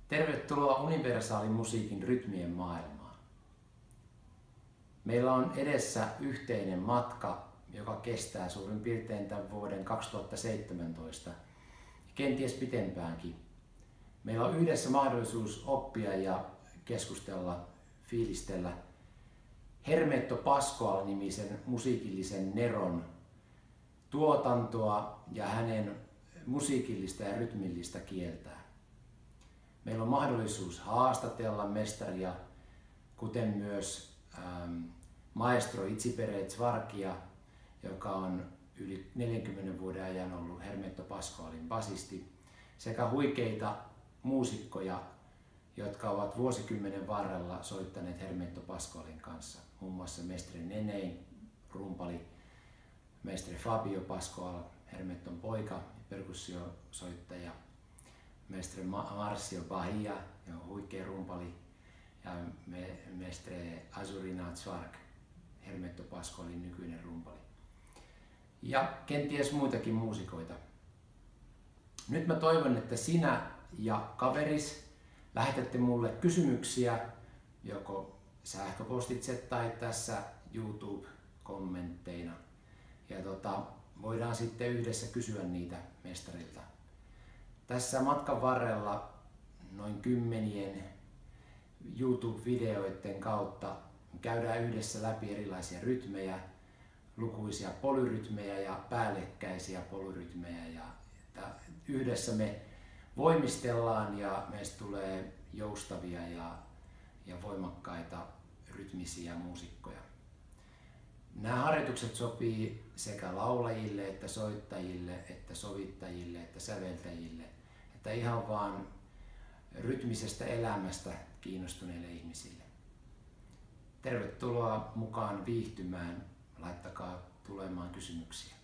Tervetuloa universaalin musiikin rytmien maailmaan. Meillä on edessä yhteinen matka, joka kestää suurin piirtein tämän vuoden 2017 ja kenties pitempäänkin. Meillä on yhdessä mahdollisuus oppia ja keskustella, fiilistellä Hermeto Pascoal-nimisen musiikillisen neron tuotantoa ja hänen musiikillista ja rytmillistä kieltään. Meillä on mahdollisuus haastatella mestaria, kuten myös maestro Itsipere Zwarkia, joka on yli 40 vuoden ajan ollut Hermeto Pascoalin basisti, sekä huikeita muusikkoja, jotka ovat vuosikymmenen varrella soittaneet Hermeto Pascoalin kanssa. Muun muassa mestre Nenei, rumpali, mestre Fabio Pascoal, Hermeton poika, perkussiosoittaja, mestre Marcio Bahia, huikea rumpali, ja mestre Azurina Zwark, Hermeto Pascoalin nykyinen rumpali. Ja kenties muitakin muusikoita. Nyt mä toivon, että sinä ja kaveris lähetätte mulle kysymyksiä joko sähköpostitse tai tässä YouTube-kommentteina. Ja voidaan sitten yhdessä kysyä niitä mestarilta. Tässä matkan varrella noin 10 YouTube-videoiden kautta käydään yhdessä läpi erilaisia rytmejä, lukuisia polyrytmejä ja päällekkäisiä polyrytmejä. Ja yhdessä me voimistellaan ja meistä tulee joustavia ja voimakkaita rytmisiä muusikkoja. Nämä harjoitukset sopii sekä laulajille, että soittajille, että sovittajille, että säveltäjille, että ihan vaan rytmisestä elämästä kiinnostuneille ihmisille. Tervetuloa mukaan viihtymään, laittakaa tulemaan kysymyksiä.